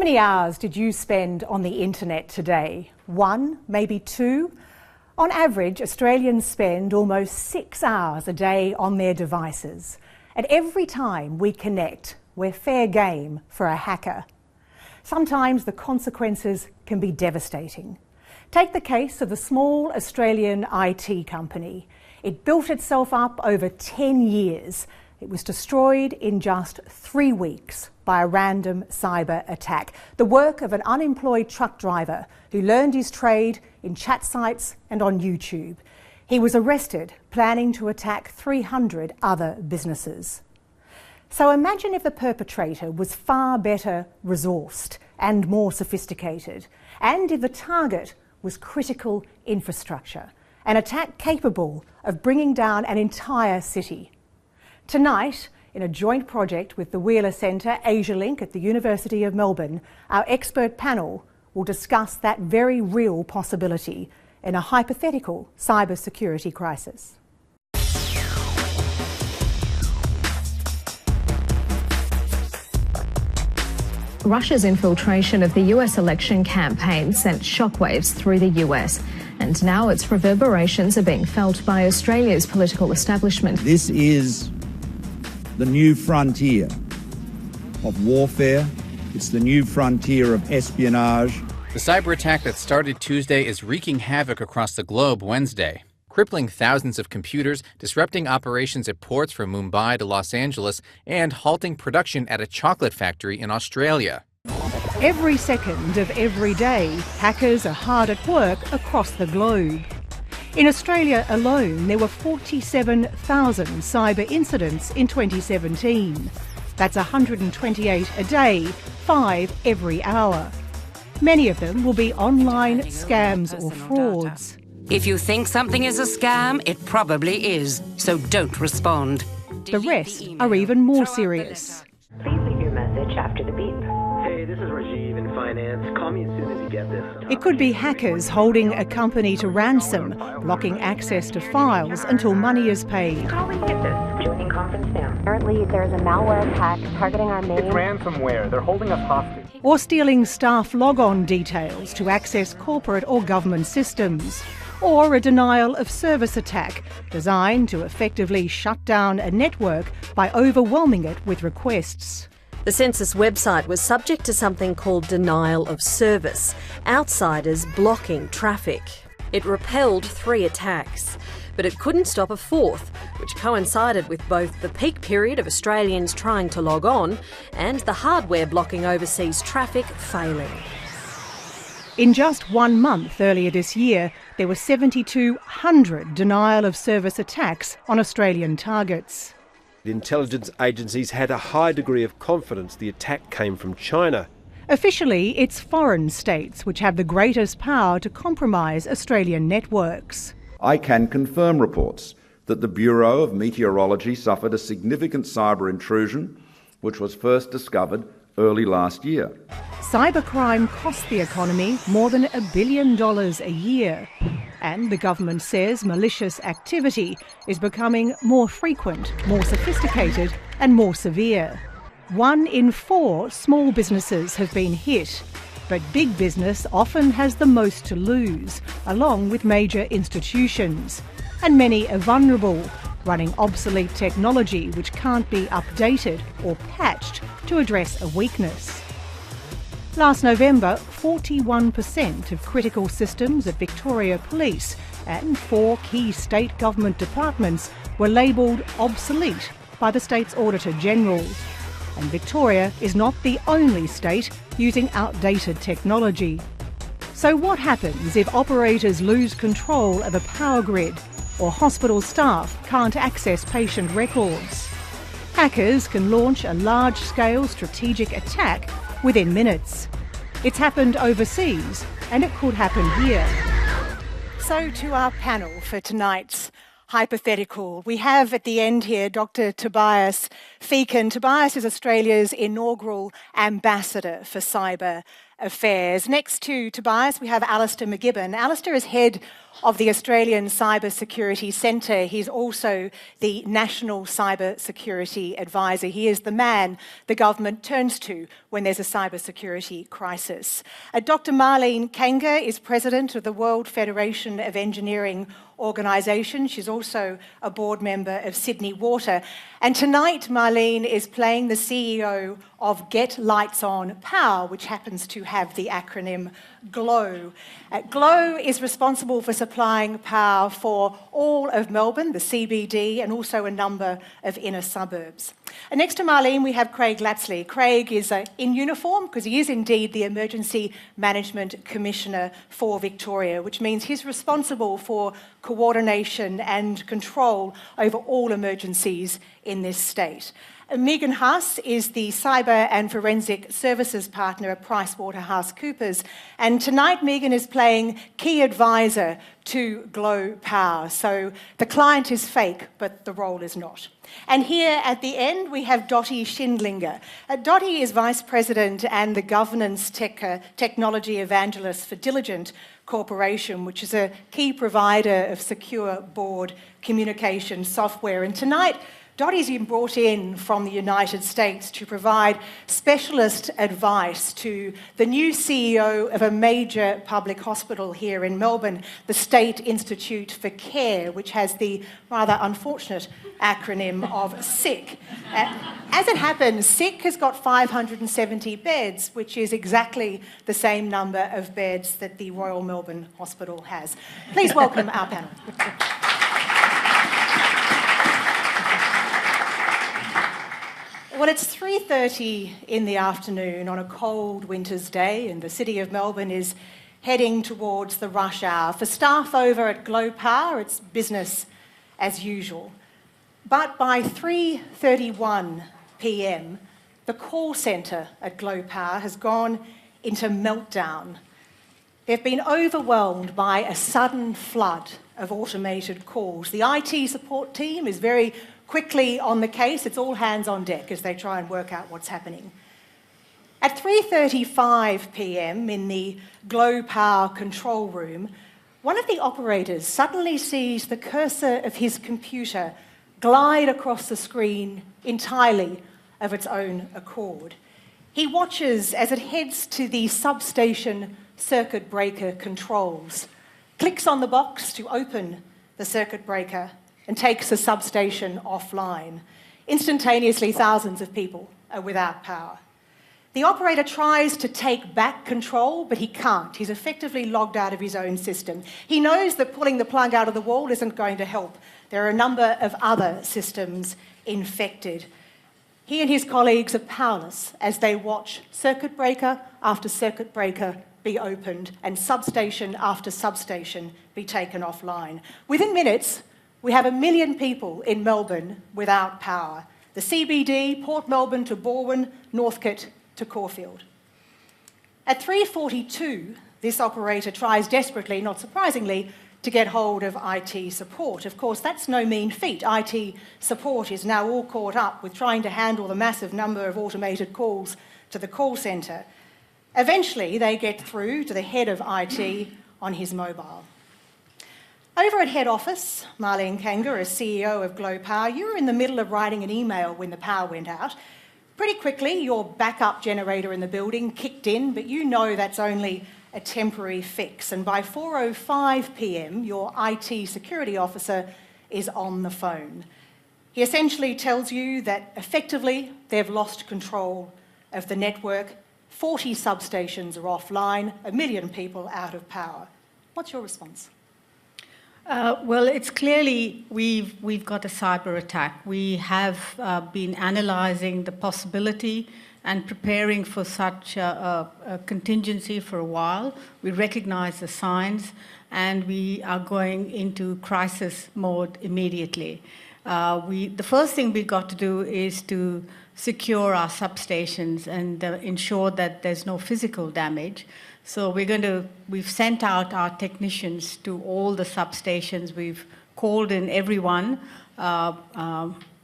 many hours did you spend on the internet today? 1, maybe 2? On average, Australians spend almost 6 hours a day on their devices. And every time we connect, we're fair game for a hacker. Sometimes the consequences can be devastating. Take the case of the small Australian IT company. It built itself up over 10 years. It was destroyed in just 3 weeks by a random cyber attack. The work of an unemployed truck driver who learned his trade in chat sites and on YouTube. He was arrested planning to attack 300 other businesses. So imagine if the perpetrator was far better resourced and more sophisticated, and if the target was critical infrastructure, an attack capable of bringing down an entire city. Tonight, in a joint project with the Wheeler Centre, Asialink at the University of Melbourne, our expert panel will discuss that very real possibility in a hypothetical cybersecurity crisis. Russia's infiltration of the US election campaign sent shockwaves through the US, and now its reverberations are being felt by Australia's political establishment. This is the new frontier of warfare. It's the new frontier of espionage. The cyber attack that started Tuesday is wreaking havoc across the globe Wednesday, crippling thousands of computers, disrupting operations at ports from Mumbai to Los Angeles, and halting production at a chocolate factory in Australia. Every second of every day, hackers are hard at work across the globe. In Australia alone, there were 47,000 cyber incidents in 2017. That's 128 a day, 5 every hour. Many of them will be online scams or frauds. If you think something is a scam, it probably is, so don't respond. The rest are even more serious. Please leave your message after the beep. Hey, this is Rajiv in finance. Call me as soon as you get this. It could be hackers holding a company to ransom, blocking access to files until money is paid. Call when you get this. Joining conference now. Apparently, there's a malware attack targeting our main... It's ransomware. They're holding us hostage. Or stealing staff log-on details to access corporate or government systems. Or a denial of service attack designed to effectively shut down a network by overwhelming it with requests. The census website was subject to something called denial of service, outsiders blocking traffic. It repelled 3 attacks, but it couldn't stop a 4th, which coincided with both the peak period of Australians trying to log on and the hardware blocking overseas traffic failing. In just 1 month earlier this year, there were 7,200 denial of service attacks on Australian targets. The intelligence agencies had a high degree of confidence the attack came from China. Officially, it's foreign states which have the greatest power to compromise Australian networks. I can confirm reports that the Bureau of Meteorology suffered a significant cyber intrusion, which was first discovered early last year. Cybercrime costs the economy more than $1 billion a year. And the government says malicious activity is becoming more frequent, more sophisticated and more severe. 1 in 4 small businesses have been hit. But big business often has the most to lose, along with major institutions. And many are vulnerable, running obsolete technology which can't be updated or patched to address a weakness. Last November, 41% of critical systems at Victoria Police and 4 key state government departments were labelled obsolete by the state's Auditor General. And Victoria is not the only state using outdated technology. So what happens if operators lose control of a power grid or hospital staff can't access patient records? Hackers can launch a large-scale strategic attack within minutes. It's happened overseas, and it could happen here. So to our panel for tonight's hypothetical. We have at the end here Dr. Tobias Feakin. Tobias is Australia's inaugural ambassador for cyber affairs. Next to Tobias, we have Alistair McGibbon. Alistair is head of the Australian Cybersecurity Center. He's also the National Cybersecurity Advisor. He is the man the government turns to when there's a cybersecurity crisis. Dr. Marlene Kanga is president of the World Federation of Engineering organisation. She's also a board member of Sydney Water. And tonight, Marlene is playing the CEO of Get Lights On Power, which happens to have the acronym GLOW. GLOW is responsible for supplying power for all of Melbourne, the CBD, and also a number of inner suburbs. And next to Marlene, we have Craig Lapsley. Craig is in uniform because he is indeed the Emergency Management Commissioner for Victoria, which means he's responsible for coordination and control over all emergencies in this state. Megan Haas is the Cyber and Forensic Services Partner at PricewaterhouseCoopers, and tonight Megan is playing key advisor to GLOW Power. So the client is fake, but the role is not. And here at the end, we have Dottie Schindlinger. Dottie is Vice President and the Governance Technology Evangelist for Diligent Corporation, which is a key provider of secure board communication software. And tonight, Dottie's been brought in from the United States to provide specialist advice to the new CEO of a major public hospital here in Melbourne, the State Institute for Care, which has the rather unfortunate acronym of SICK. As it happens, SICK has got 570 beds, which is exactly the same number of beds that the Royal Melbourne Hospital has. Please welcome our panel. Well, it's 3:30 in the afternoon on a cold winter's day, and the City of Melbourne is heading towards the rush hour. For staff over at GLOW Power, it's business as usual. But by 3:31 p.m, the call centre at GLOW Power has gone into meltdown. They've been overwhelmed by a sudden flood of automated calls. The IT support team is very quickly on the case. It's all hands on deck as they try and work out what's happening. At 3:35 p.m. in the GLOW Power control room, one of the operators suddenly sees the cursor of his computer glide across the screen entirely of its own accord. He watches as it heads to the substation circuit breaker controls, clicks on the box to open the circuit breaker, and takes the substation offline. Instantaneously, thousands of people are without power. The operator tries to take back control, but he can't. He's effectively logged out of his own system. He knows that pulling the plug out of the wall isn't going to help. There are a number of other systems infected. He and his colleagues are powerless as they watch circuit breaker after circuit breaker be opened and substation after substation be taken offline. Within minutes, we have 1 million people in Melbourne without power. The CBD, Port Melbourne to Balwyn, Northcote to Caulfield. At 3:42, this operator tries desperately, not surprisingly, to get hold of IT support. Of course, that's no mean feat. IT support is now all caught up with trying to handle the massive number of automated calls to the call centre. Eventually, they get through to the head of IT on his mobile. Over at head office, Marlene Kanga, as CEO of GLOW Power, you were in the middle of writing an email when the power went out. Pretty quickly, your backup generator in the building kicked in, but you know that's only a temporary fix. And by 4:05 p.m, your IT security officer is on the phone. He essentially tells you that effectively they've lost control of the network. 40 substations are offline, 1 million people out of power. What's your response? Well, it's clearly we've got a cyber attack. We have been analysing the possibility and preparing for such a contingency for a while. We recognise the signs and we are going into crisis mode immediately. The first thing we've got to do is to secure our substations and ensure that there's no physical damage. So we've sent out our technicians to all the substations. We've called in everyone,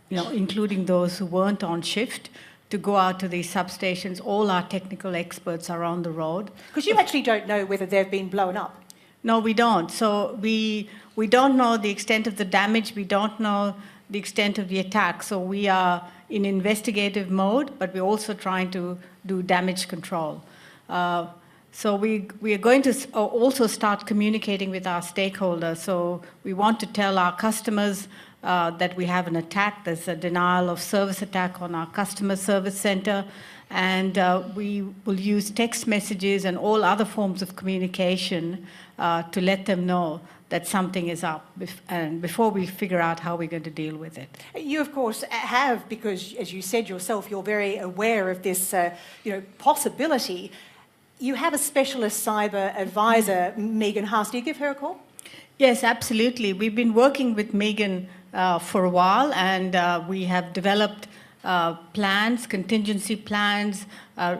including those who weren't on shift, to go out to these substations. All our technical experts are on the road. Because you actually don't know whether they've been blown up. No, we don't. So we don't know the extent of the damage. We don't know the extent of the attack. So we are in investigative mode, but we're also trying to do damage control. So we are going to also start communicating with our stakeholders. So we want to tell our customers that we have an attack. There's a denial of service attack on our customer service center. And we will use text messages and all other forms of communication to let them know that something is up, and before we figure out how we're going to deal with it. You, of course, have, because, as you said yourself, you're very aware of this possibility. You have a specialist cyber advisor, Megan Haas. Do you give her a call? Yes, absolutely. We've been working with Megan for a while, and we have developed plans, contingency plans.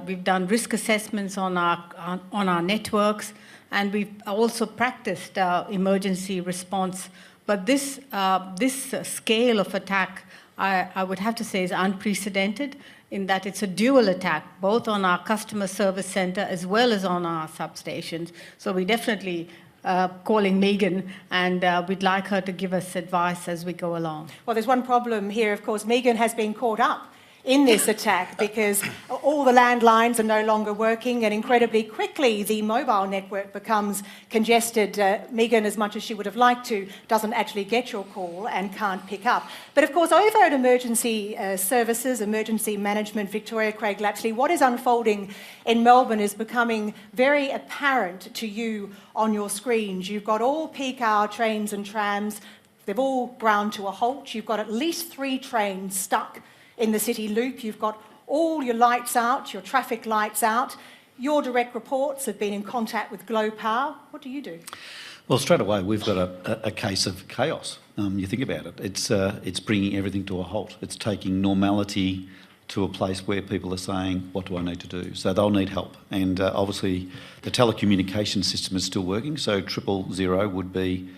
We've done risk assessments on our networks, and we've also practiced emergency response. But this scale of attack, I would have to say, is unprecedented in that it's a dual attack, both on our customer service center as well as on our substations. So we definitely calling Megan, and we'd like her to give us advice as we go along. Well, there's one problem here, of course. Megan has been caught up in this attack because all the landlines are no longer working, and incredibly quickly the mobile network becomes congested. Megan, as much as she would have liked to, doesn't actually get your call and can't pick up. But of course, over at Emergency Services, Emergency Management Victoria, Craig Lapsley, what is unfolding in Melbourne is becoming very apparent to you on your screens. You've got all peak hour trains and trams. They've all ground to a halt. You've got at least 3 trains stuck in the city loop. You've got all your lights out, your traffic lights out. Your direct reports have been in contact with Glow Power. What do you do? Well, straight away, we've got a case of chaos. You think about it. It's bringing everything to a halt. It's taking normality to a place where people are saying, what do I need to do? So they'll need help. And obviously, the telecommunication system is still working, so 000 would be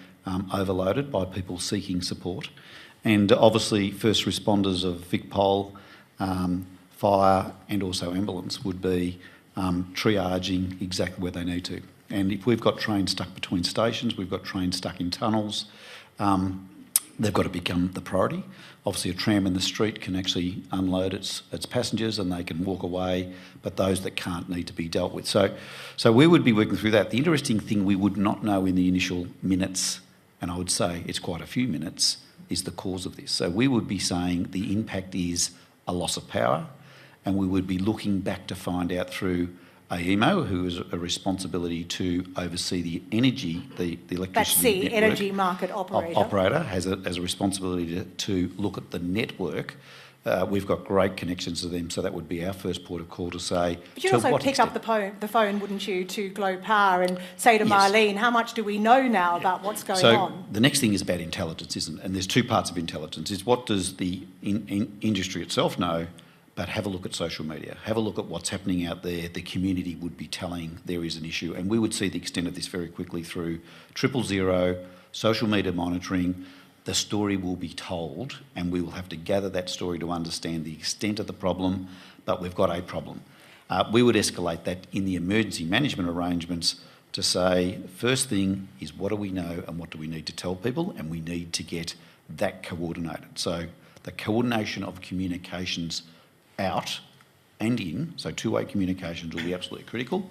overloaded by people seeking support. And obviously, first responders of VicPol, fire and also ambulance would be triaging exactly where they need to. And if we've got trains stuck between stations, we've got trains stuck in tunnels, they've got to become the priority. Obviously, a tram in the street can actually unload its passengers and they can walk away, but those that can't need to be dealt with. So we would be working through that. The interesting thing we would not know in the initial minutes, and I would say it's quite a few minutes, is the cause of this. So we would be saying the impact is a loss of power, and we would be looking back to find out through AEMO, who has a responsibility to oversee the energy, the electricity That's the network. energy market operator. Operator has a responsibility to look at the network. We've got great connections to them, so that would be our first port of call to say. But you'd also pick up the phone, wouldn't you, to Glow Power and say to Marlene, how much do we know now about what's going on? So the next thing is about intelligence, isn't it? And there's 2 parts of intelligence. Is what does the industry itself know, but have a look at social media. Have a look at what's happening out there. The community would be telling there is an issue, and we would see the extent of this very quickly through 000, social media monitoring. The story will be told, and we will have to gather that story to understand the extent of the problem, but we've got a problem. We would escalate that in the emergency management arrangements to say, first thing is what do we know and what do we need to tell people, and we need to get that coordinated. So the coordination of communications out and in, so 2-way communications will be absolutely critical.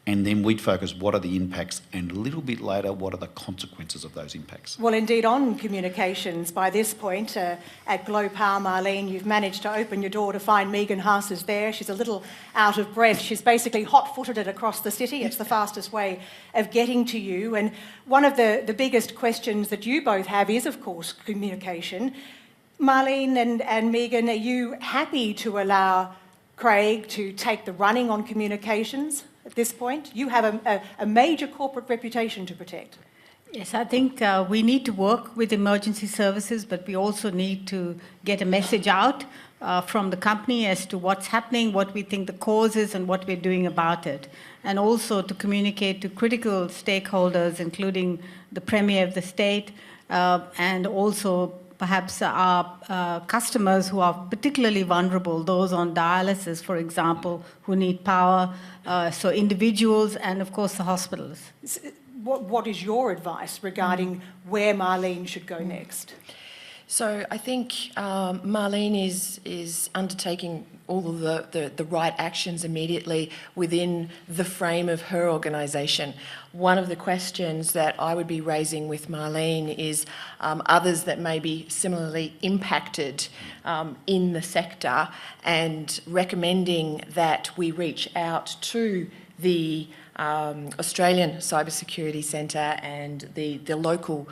And then we'd focus what are the impacts, and a little bit later, what are the consequences of those impacts. Well, indeed, on communications, by this point, at Glow Power, Marlene, you've managed to open your door to find Megan Haas is there. She's a little out of breath. She's basically hot-footed it across the city. It's the fastest way of getting to you. And one of the biggest questions that you both have is, of course, communication. Marlene and Megan, are you happy to allow Craig to take the running on communications at this point? You have a major corporate reputation to protect. Yes, I think we need to work with emergency services, but we also need to get a message out from the company as to what's happening, what we think the cause is, and what we're doing about it. And also to communicate to critical stakeholders, including the Premier of the state, and also perhaps our customers who are particularly vulnerable, those on dialysis, for example, who need power, so individuals and, of course, the hospitals. what is your advice regarding where Marlene should go next? So I think Marlene is undertaking all of the right actions immediately within the frame of her organisation. One of the questions that I would be raising with Marlene is others that may be similarly impacted in the sector, and recommending that we reach out to the Australian Cybersecurity Center and the local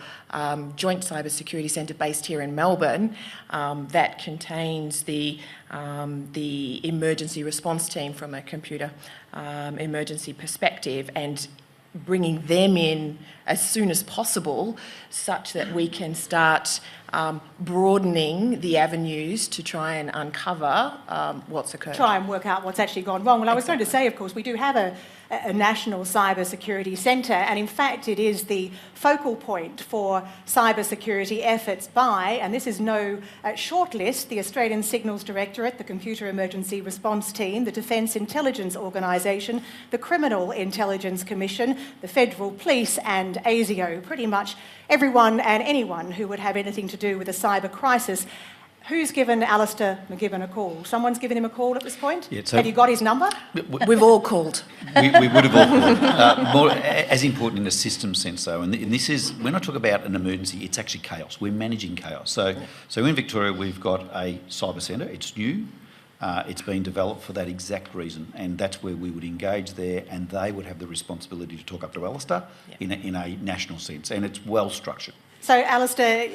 joint Cybersecurity Center based here in Melbourne that contains the emergency response team from a computer emergency perspective, and bringing them in as soon as possible such that we can start broadening the avenues to try and uncover what's occurred. Try and work out what's actually gone wrong. Well, I was going to say, of course, we do have a national cybersecurity centre, and in fact it is the focal point for cybersecurity efforts by, and this is no short list, the Australian Signals Directorate, the Computer Emergency Response Team, the Defence Intelligence Organisation, the Criminal Intelligence Commission, the Federal Police and ASIO. Pretty much everyone and anyone who would have anything to do with a cyber crisis. Who's given Alistair McGibbon a call? Someone's given him a call at this point? Yeah, so have you got his number? We've all called. We would have all called. More, as important in a system sense, though, and this is, when I talk about an emergency, it's actually chaos. We're managing chaos. So in Victoria, we've got a cyber centre. It's new. It's been developed for that exact reason, and that's where we would engage there, and they would have the responsibility to talk up to Alistair in a national sense, and it's well structured. So, Alistair,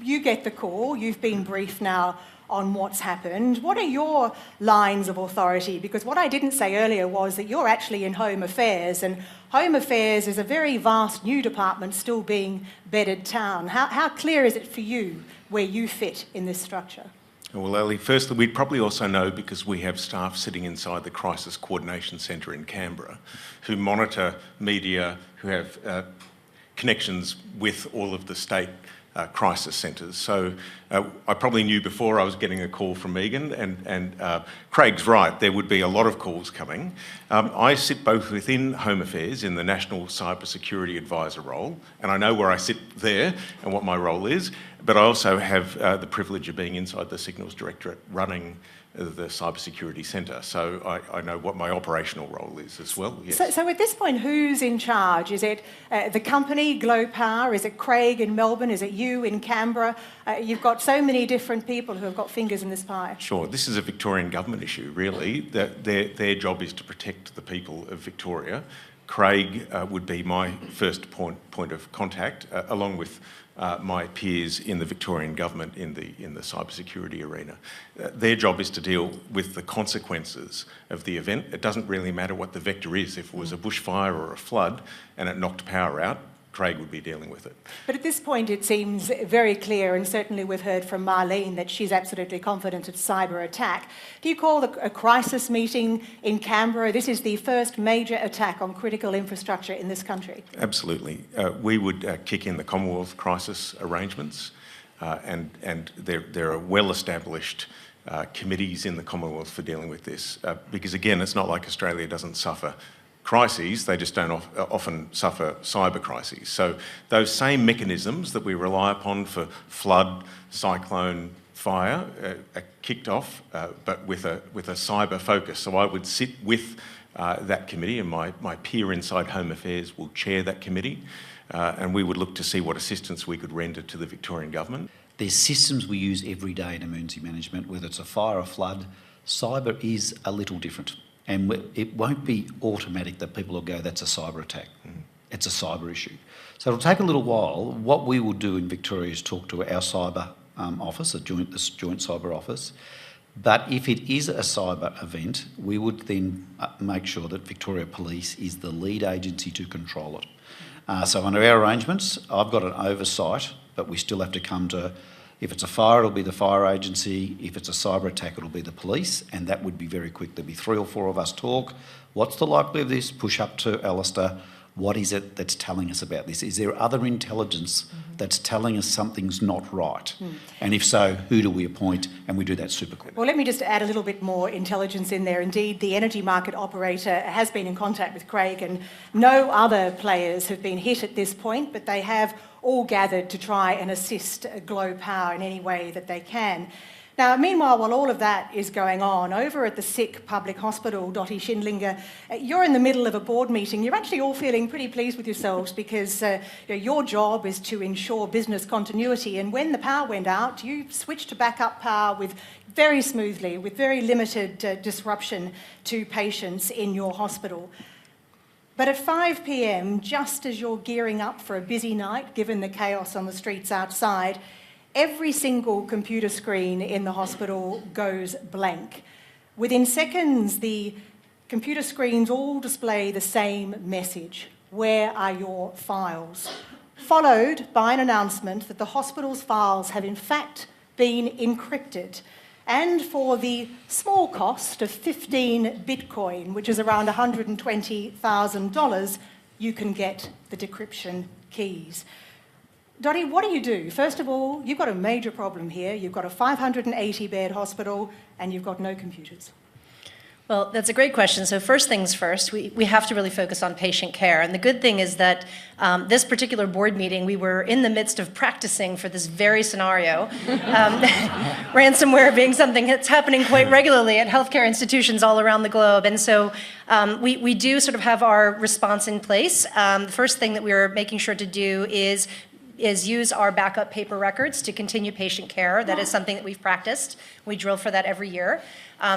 you get the call, you've been briefed now on what's happened. What are your lines of authority? Because what I didn't say earlier was that you're actually in Home Affairs, and Home Affairs is a very vast new department still being bedded down. How clear is it for you where you fit in this structure? Well, Ellie, firstly, we'd probably also know because we have staff sitting inside the Crisis Coordination Centre in Canberra who monitor media, who have connections with all of the state crisis centres. So I probably knew before I was getting a call from Megan, and Craig's right, there would be a lot of calls coming. I sit both within Home Affairs in the National Cybersecurity Advisor role, and I know where I sit there and what my role is, but I also have the privilege of being inside the Signals Directorate running the Cybersecurity Center. So I know what my operational role is as well. Yes. So at this point, who's in charge? Is it the company, Glow Power? Is it Craig in Melbourne? Is it you in Canberra? You've got so many different people who have got fingers in this pie. Sure. This is a Victorian government issue, really. Their job is to protect the people of Victoria. Craig would be my first point of contact, along with my peers in the Victorian government in the cybersecurity arena. Their job is to deal with the consequences of the event. It doesn't really matter what the vector is. If it was a bushfire or a flood and it knocked power out, Craig would be dealing with it. But at this point it seems very clear, and certainly we've heard from Marlene that she's absolutely confident it's cyber attack. Do you call a crisis meeting in Canberra? This is the first major attack on critical infrastructure in this country. Absolutely. We would kick in the Commonwealth crisis arrangements, and there are well-established committees in the Commonwealth for dealing with this, because again, it's not like Australia doesn't suffer crises, they just don't often suffer cyber crises. So those same mechanisms that we rely upon for flood, cyclone, fire are kicked off, but with a cyber focus. So I would sit with that committee, and my peer inside Home Affairs will chair that committee, and we would look to see what assistance we could render to the Victorian government. There's systems we use every day in emergency management, whether it's a fire or flood. Cyber is a little different. And it won't be automatic that people will go, that's a cyber attack. It's a cyber issue. So it'll take a little while. What we will do in Victoria is talk to our cyber office, this joint cyber office. But if it is a cyber event, we would then make sure that Victoria Police is the lead agency to control it. So under our arrangements, I've got an oversight, but we still have to come to, if it's a fire, it'll be the fire agency. If it's a cyber attack, it'll be the police, and that would be very quick. There'll be 3 or 4 of us talk. What's the likelihood of this? Push up to Alistair. what is it that's telling us about this? Is there other intelligence that's telling us something's not right? And if so, who do we appoint? And we do that super quick. Well, let me just add a little bit more intelligence in there. Indeed, the energy market operator has been in contact with Craig, and no other players have been hit at this point, but they have all gathered to try and assist Glow Power in any way that they can. Now, meanwhile, while all of that is going on, over at the sick public hospital, Dottie Schindlinger, you're in the middle of a board meeting. You're actually all feeling pretty pleased with yourselves because your job is to ensure business continuity. And when the power went out, you switched to backup power very smoothly, with very limited disruption to patients in your hospital. But at 5 p.m, just as you're gearing up for a busy night, given the chaos on the streets outside, every single computer screen in the hospital goes blank. Within seconds, the computer screens all display the same message: where are your files? Followed by an announcement that the hospital's files have in fact been encrypted, and for the small cost of 15 Bitcoin, which is around $120,000, you can get the decryption keys. Dottie, what do you do? First of all, you've got a major problem here. You've got a 580-bed hospital and you've got no computers. Well, that's a great question. So first things first, we have to really focus on patient care. And the good thing is that this particular board meeting, we were in the midst of practicing for this very scenario. Ransomware being something that's happening quite regularly at healthcare institutions all around the globe. And so we do sort of have our response in place. The first thing that we're making sure to do is use our backup paper records to continue patient care. That is something that we've practiced. We drill for that every year.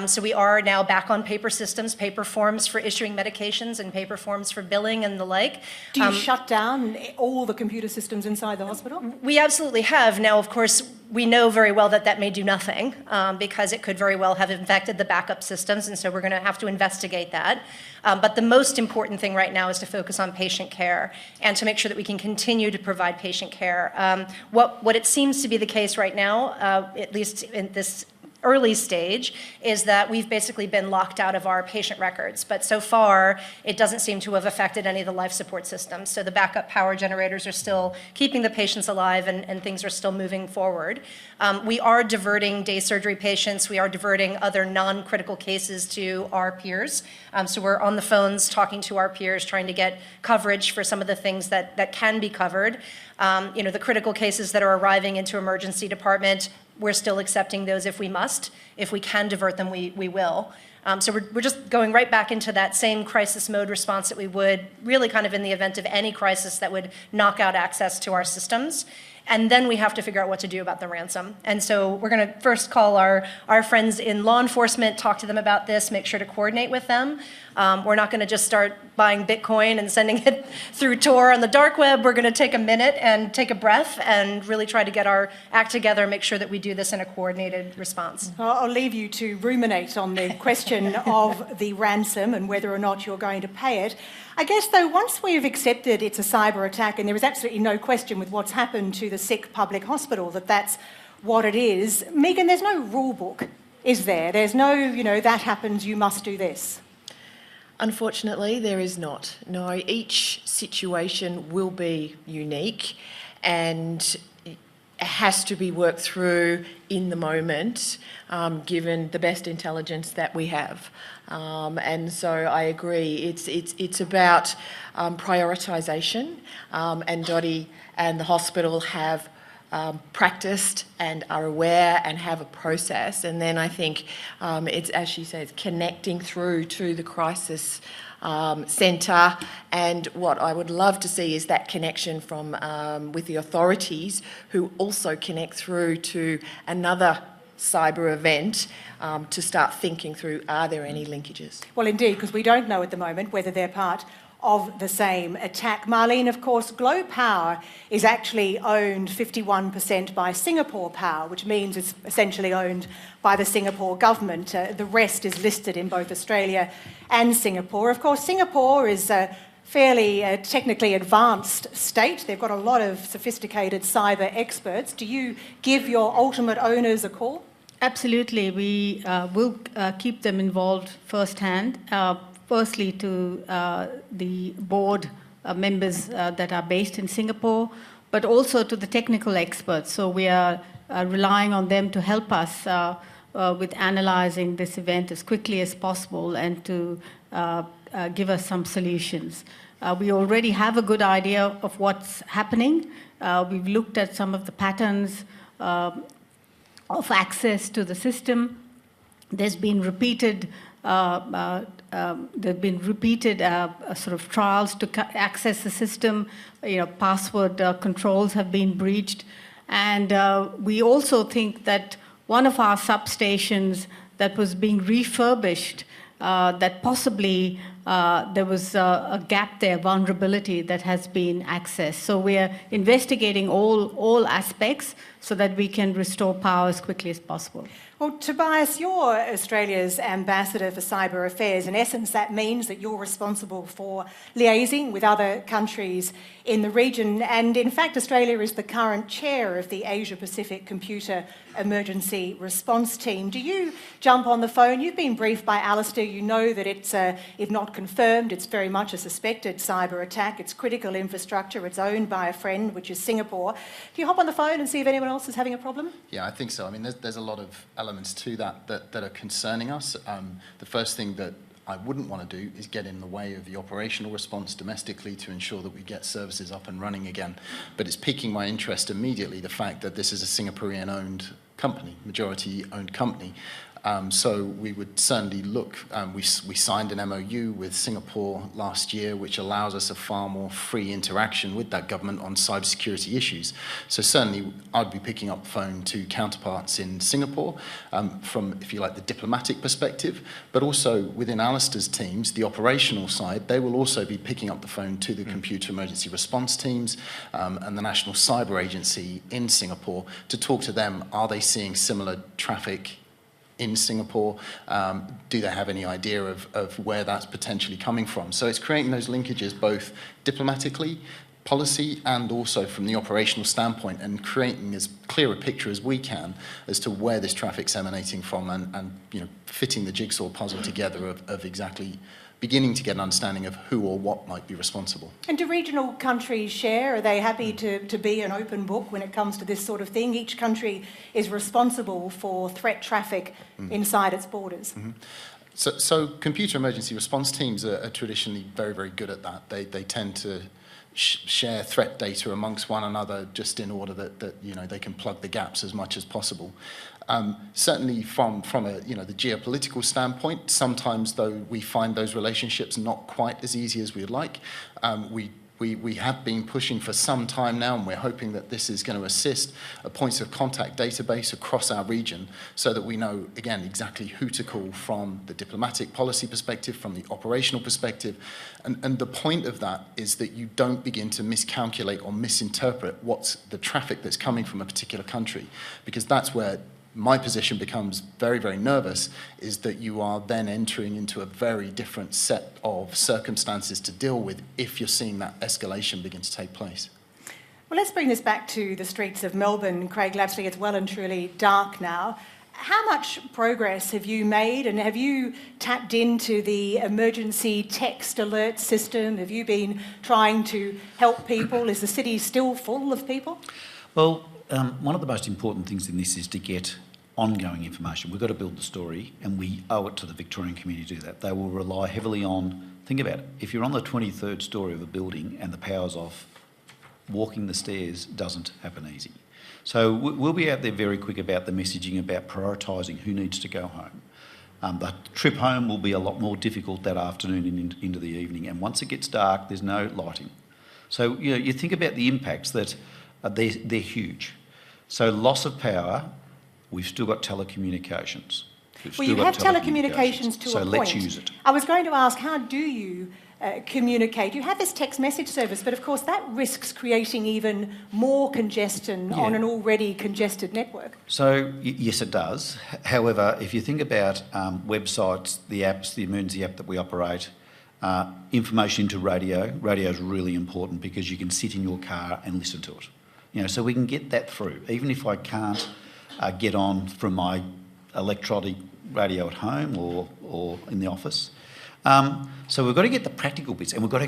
So we are now back on paper systems, paper forms for issuing medications and paper forms for billing and the like. Do you shut down all the computer systems inside the hospital? We absolutely have. Now, of course, we know very well that that may do nothing because it could very well have infected the backup systems, and so we're going to have to investigate that. But the most important thing right now is to focus on patient care and to make sure that we can continue to provide patient care. What it seems to be the case right now, at least in this early stage, is that we've basically been locked out of our patient records. But so far, it doesn't seem to have affected any of the life support systems. So the backup power generators are still keeping the patients alive, and things are still moving forward. We are diverting day surgery patients. We are diverting other non-critical cases to our peers. So we're on the phones talking to our peers, trying to get coverage for some of the things that can be covered. The critical cases that are arriving into emergency department, we're still accepting those if we must. If we can divert them, we will. So we're just going right back into that same crisis mode response that we would really kind of in the event of any crisis that would knock out access to our systems. And then we have to figure out what to do about the ransom. And so we're going to first call our friends in law enforcement, talk to them about this, make sure to coordinate with them. We're not going to just start buying Bitcoin and sending it through Tor on the dark web. We're going to take a minute and take a breath and really try to get our act together and make sure that we do this in a coordinated response. I'll leave you to ruminate on the question of the ransom and whether or not you're going to pay it. I guess, though, once we've accepted it's a cyber attack, and there is absolutely no question with what's happened to the sick public hospital that that's what it is, Megan, there's no rule book, is there? There's no, that happens, you must do this. Unfortunately, there is not. No, each situation will be unique and has to be worked through in the moment, given the best intelligence that we have. And so I agree, it's about prioritisation, and Dottie and the hospital have practiced and are aware and have a process. And then I think it's, as she says, connecting through to the crisis centre, and what I would love to see is that connection from with the authorities, who also connect through to another cyber event to start thinking through, are there any linkages? Well, indeed, because we don't know at the moment whether they're part of the same attack. Marlene, of course, Glow Power is actually owned 51% by Singapore Power, which means it's essentially owned by the Singapore government. The rest is listed in both Australia and Singapore. Of course, Singapore is a fairly technically advanced state. They've got a lot of sophisticated cyber experts. Do you give your ultimate owners a call? Absolutely. We will keep them involved firsthand. Firstly, to the board members that are based in Singapore, but also to the technical experts. So we are relying on them to help us with analysing this event as quickly as possible and to give us some solutions. We already have a good idea of what's happening. We've looked at some of the patterns of access to the system. There's been repeated sort of trials to access the system. Password controls have been breached. And we also think that one of our substations that was being refurbished, that possibly there was a gap there, vulnerability that has been accessed. So we're investigating all aspects so that we can restore power as quickly as possible. Well, Tobias, you're Australia's ambassador for cyber affairs. In essence, that means that you're responsible for liaising with other countries in the region. And in fact, Australia is the current chair of the Asia-Pacific Computer Emergency Response Team. Do you jump on the phone? You've been briefed by Alistair. You know that it's, if not confirmed, it's very much a suspected cyber attack. It's critical infrastructure. It's owned by a friend, which is Singapore. Do you hop on the phone and see if anyone else is having a problem? Yeah, I think so. I mean, there's a lot of elements to that are concerning us. The first thing that I wouldn't want to do is get in the way of the operational response domestically to ensure that we get services up and running again. But it's piquing my interest immediately, the fact that this is a Singaporean-owned company, majority-owned company. So we would certainly look, we signed an MOU with Singapore last year, which allows us a far more free interaction with that government on cybersecurity issues. So certainly I'd be picking up the phone to counterparts in Singapore from, if you like, the diplomatic perspective, but also within Alistair's teams, the operational side, they will also be picking up the phone to the computer emergency response teams and the National Cyber Agency in Singapore to talk to them. Are they seeing similar traffic in Singapore? Do they have any idea of where that's potentially coming from? So it's creating those linkages both diplomatically, policy, and also from the operational standpoint, and creating as clear a picture as we can as to where this traffic's emanating from, and fitting the jigsaw puzzle together of exactly beginning to get an understanding of who or what might be responsible. And do regional countries share? Are they happy to be an open book when it comes to this sort of thing? Each country is responsible for threat traffic inside its borders. Mm-hmm. So computer emergency response teams are traditionally very, very good at that. They tend to share threat data amongst one another just in order that they can plug the gaps as much as possible. Certainly from the geopolitical standpoint, sometimes though we find those relationships not quite as easy as we'd like. We have been pushing for some time now, and we're hoping that this is going to assist a points of contact database across our region so that we know, again, exactly who to call from the diplomatic policy perspective, from the operational perspective. And the point of that is that you don't begin to miscalculate or misinterpret what's the traffic that's coming from a particular country, because that's where my position becomes very, very nervous, is that you are then entering into a very different set of circumstances to deal with if you're seeing that escalation begin to take place. Well, let's bring this back to the streets of Melbourne. Craig Lapsley, it's well and truly dark now. How much progress have you made, and have you tapped into the emergency text alert system? Have you been trying to help people? Is the city still full of people? Well, one of the most important things in this is to get ongoing information. We've got to build the story, and we owe it to the Victorian community to do that. They will rely heavily on, think about it, if you're on the 23rd story of a building and the power's off, walking the stairs doesn't happen easy. So we'll be out there very quick about the messaging, about prioritising who needs to go home. The trip home will be a lot more difficult that afternoon and into the evening, and once it gets dark, there's no lighting. So you think about the impacts that they're huge. So loss of power, we've still got telecommunications. Well, you have telecommunications to a point. So let's use it. I was going to ask, how do you communicate? You have this text message service, but of course that risks creating even more congestion on an already congested network. So yes, it does. However, if you think about websites, the apps, the emergency app that we operate, information into radio is really important because you can sit in your car and listen to it. So we can get that through. Even if I can't get on from my electronic radio at home or in the office, So we've got to get the practical bits, and we've got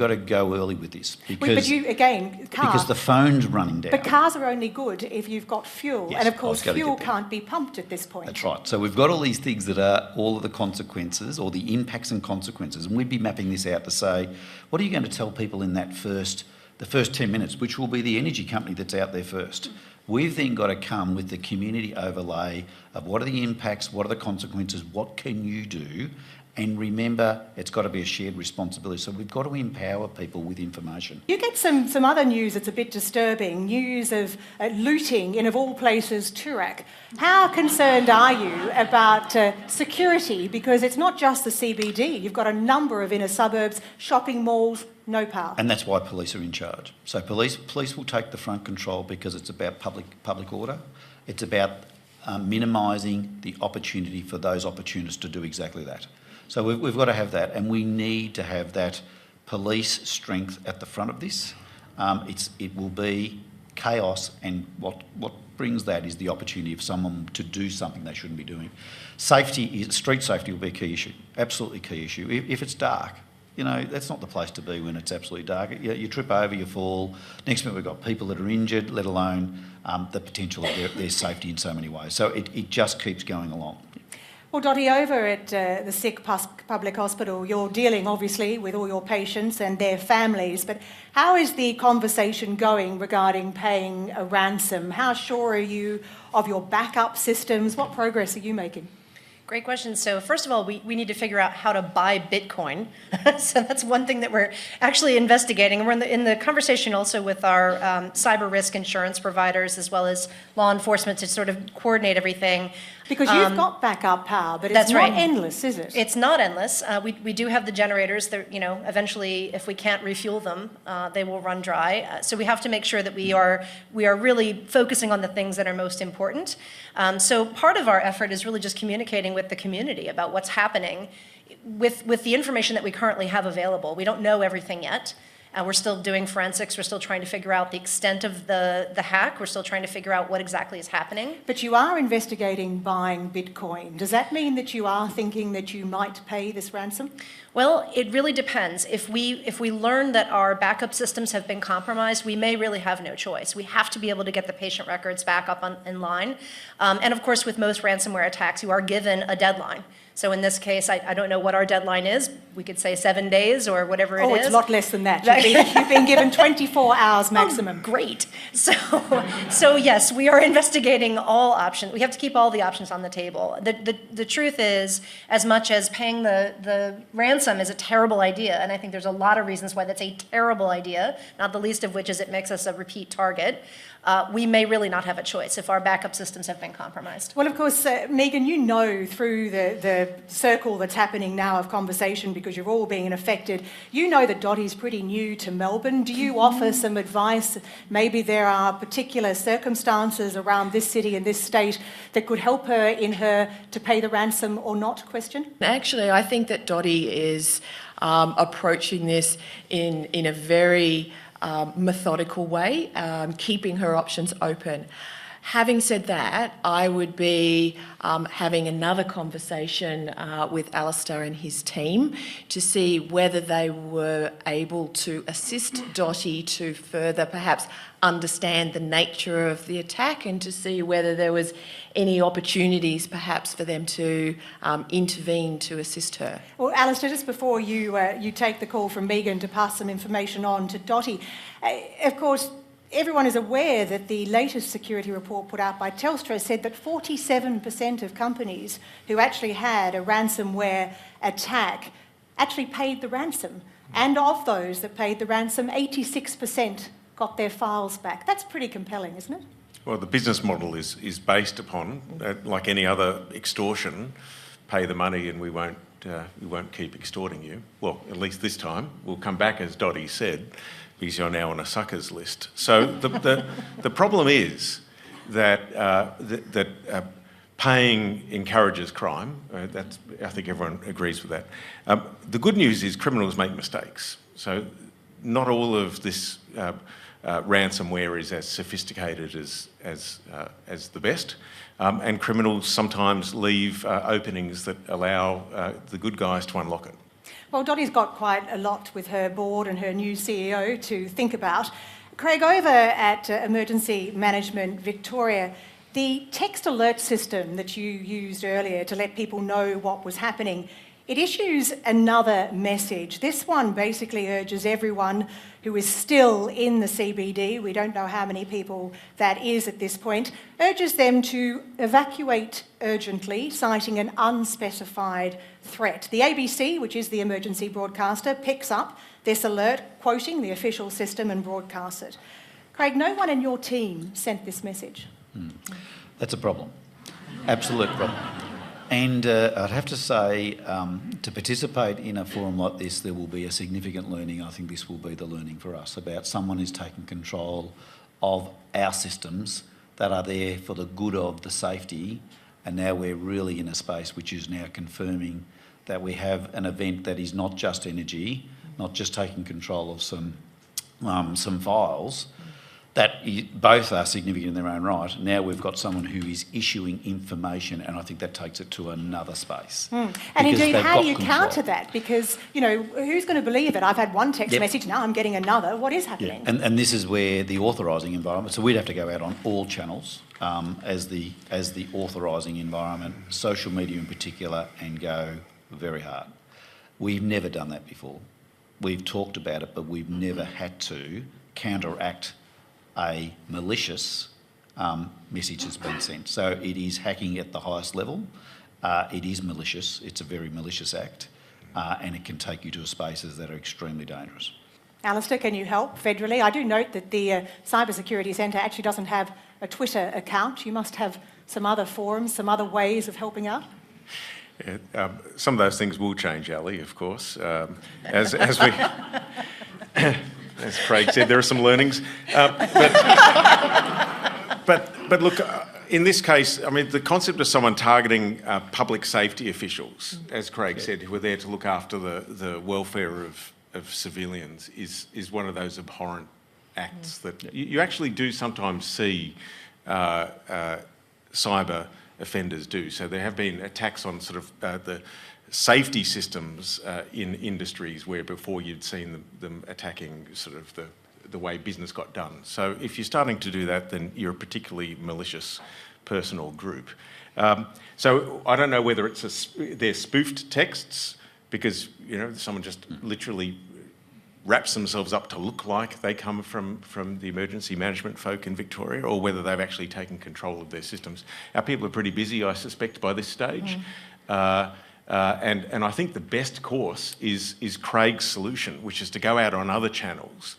to go early with this But you, again, because the phone's running down. But cars are only good if you've got fuel, Yes, and of course I was fuel gonna get can't be pumped at this point. That's right. So we've got all these things that are all of the consequences, or the impacts and consequences, and we'd be mapping this out to say, what are you going to tell people in the first 10 minutes, which will be the energy company that's out there first. We've then got to come with the community overlay of what are the impacts, what are the consequences, what can you do? And remember, it's got to be a shared responsibility. So we've got to empower people with information. You get some other news that's a bit disturbing, news of looting in, of all places, Toorak. How concerned are you about security? Because it's not just the CBD. You've got a number of inner suburbs, shopping malls, no power. And that's why police are in charge. So police will take the front control because it's about public order. It's about minimising the opportunity for those opportunists to do exactly that. So we've got to have that, and we need to have that police strength at the front of this. It will be chaos, and what brings that is the opportunity of someone to do something they shouldn't be doing. Street safety will be a key issue, absolutely key issue. If it's dark, that's not the place to be when it's absolutely dark. You trip over, you fall. Next minute we've got people that are injured, let alone the potential of their safety in so many ways. So it just keeps going along. Well, Dottie, over at the Sick Public Hospital, you're dealing, obviously, with all your patients and their families, but how is the conversation going regarding paying a ransom? How sure are you of your backup systems? What progress are you making? Great question. So first of all, we need to figure out how to buy Bitcoin. So that's one thing that we're actually investigating. And we're in the conversation also with our cyber risk insurance providers as well as law enforcement to sort of coordinate everything. Because you've got backup power, but it's not endless, is it? It's not endless. We do have the generators that, eventually, if we can't refuel them, they will run dry. So we have to make sure that we are really focusing on the things that are most important. So part of our effort is really just communicating with the community about what's happening with the information that we currently have available. We don't know everything yet. We're still doing forensics. We're still trying to figure out the extent of the hack. We're still trying to figure out what exactly is happening. But you are investigating buying Bitcoin. Does that mean that you are thinking that you might pay this ransom? Well, it really depends. If we learn that our backup systems have been compromised, we may really have no choice. We have to be able to get the patient records back up in line. And of course, with most ransomware attacks, you are given a deadline. So in this case, I don't know what our deadline is. We could say 7 days or whatever it is. Oh, it's a lot less than that. You've been given 24 hours maximum. Oh, great. So yes, we are investigating all options. We have to keep all the options on the table. The truth is, as much as paying the ransom is a terrible idea, and I think there's a lot of reasons why that's a terrible idea, not the least of which is it makes us a repeat target, we may really not have a choice if our backup systems have been compromised. Well, of course, Megan, you know through the circle that's happening now of conversation, because you're all being affected, you know that Dottie's pretty new to Melbourne. Do you offer some advice? Maybe there are particular circumstances around this city and this state that could help her in her to pay the ransom or not question? Actually, I think that Dottie is approaching this in a very methodical way, keeping her options open. Having said that, I would be having another conversation with Alistair and his team to see whether they were able to assist Dottie to further perhaps understand the nature of the attack and to see whether there was any opportunities perhaps for them to intervene to assist her. Well, Alistair, just before you take the call from Megan to pass some information on to Dottie, of course, everyone is aware that the latest security report put out by Telstra said that 47% of companies who actually had a ransomware attack actually paid the ransom. And of those that paid the ransom, 86% got their files back. That's pretty compelling, isn't it? Well, the business model is based upon, like any other extortion, pay the money and we won't keep extorting you. Well, at least this time. We'll come back, as Dottie said, because you're now on a suckers list. So the problem is that paying encourages crime. I think everyone agrees with that. The good news is criminals make mistakes. So not all of this ransomware is as sophisticated as the best. And criminals sometimes leave openings that allow the good guys to unlock it. Well, Dottie's got quite a lot with her board and her new CEO to think about. Craig, over at Emergency Management Victoria, the text alert system that you used earlier to let people know what was happening, it issues another message. This one basically urges everyone who is still in the CBD, we don't know how many people that is at this point, urges them to evacuate urgently, citing an unspecified threat. The ABC, which is the emergency broadcaster, picks up this alert, quoting the official system, and broadcasts it. Craig, no one in your team sent this message. That's a problem. Absolute problem. And I'd have to say, to participate in a forum like this, there will be a significant learning. I think this will be the learning for us about someone who's taken control of our systems that are there for the good of the safety. And now we're really in a space which is now confirming that we have an event that is not just energy, not just taking control of some files, that both are significant in their own right. Now we've got someone who is issuing information, and I think that takes it to another space. And indeed, how do you counter that? Because, you know, who's going to believe it? I've had one text message, now I'm getting another. What is happening? And this is where the authorising environment, so we'd have to go out on all channels as the authorising environment, social media in particular, and go very hard. We've never done that before. We've talked about it, but we've never had to counteract a malicious message that's been sent. So it is hacking at the highest level. It is malicious. It's a very malicious act, and it can take you to spaces that are extremely dangerous. Alistair, can you help federally? I do note that the Cybersecurity Center actually doesn't have a Twitter account. You must have some other forums, some other ways of helping out. Some of those things will change, Ali, of course, as we... As Craig said, there are some learnings. But look, in this case, I mean, the concept of someone targeting public safety officials, as Craig said, who are there to look after the welfare of civilians, is one of those abhorrent acts that you actually do sometimes see cyber offenders do. So there have been attacks on sort of the safety systems in industries where before you'd seen them attacking sort of the way business got done. So if you're starting to do that, then you're a particularly malicious person or group. So I don't know whether they're spoofed texts because, you know, someone just literally wraps themselves up to look like they come from the emergency management folk in Victoria, or whether they've actually taken control of their systems. Our people are pretty busy, I suspect, by this stage. And I think the best course is Craig's solution, which is to go out on other channels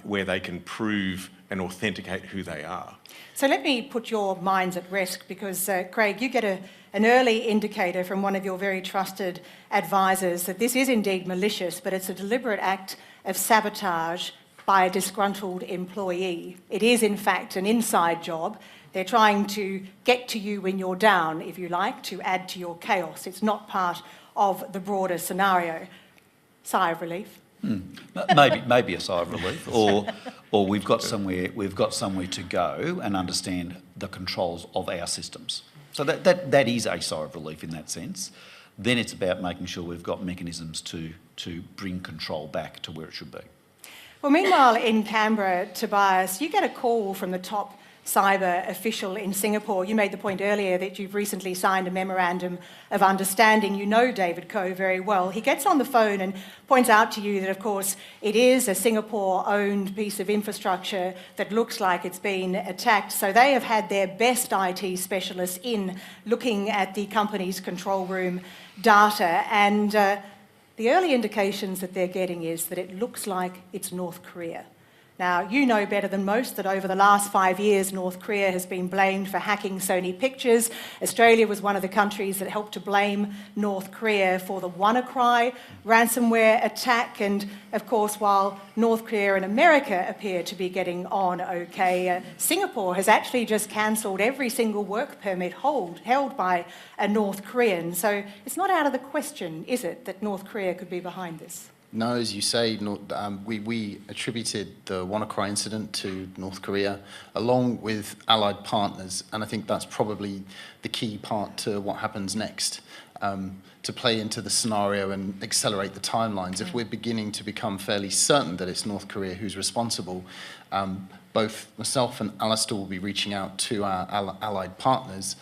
where they can prove and authenticate who they are. So let me put your minds at rest because, Craig, you get an early indicator from one of your very trusted advisors that this is indeed malicious, but it's a deliberate act of sabotage by a disgruntled employee. It is, in fact, an inside job. They're trying to get to you when you're down, if you like, to add to your chaos. It's not part of the broader scenario. Sigh of relief. Maybe a sigh of relief, or we've got somewhere to go and understand the controls of our systems. So that is a sigh of relief in that sense. Then it's about making sure we've got mechanisms to bring control back to where it should be. Well, meanwhile, in Canberra, Tobias, you get a call from the top cyber official in Singapore. You made the point earlier that you've recently signed a memorandum of understanding. You know David Koh very well. He gets on the phone and points out to you that, of course, it is a Singapore-owned piece of infrastructure that looks like it's been attacked. So they have had their best IT specialists in looking at the company's control room data, and the early indications that they're getting is that it looks like it's North Korea. Now, you know better than most that over the last 5 years, North Korea has been blamed for hacking Sony Pictures. Australia was one of the countries that helped to blame North Korea for the WannaCry ransomware attack. And, of course, while North Korea and America appear to be getting on okay, Singapore has actually just cancelled every single work permit held by a North Korean. So it's not out of the question, is it, that North Korea could be behind this? No, as you say, we attributed the WannaCry incident to North Korea along with allied partners, and I think that's probably the key part to what happens next. to play into the scenario and accelerate the timelines. If we're beginning to become fairly certain that it's North Korea who's responsible, both myself and Alistair will be reaching out to our allied partners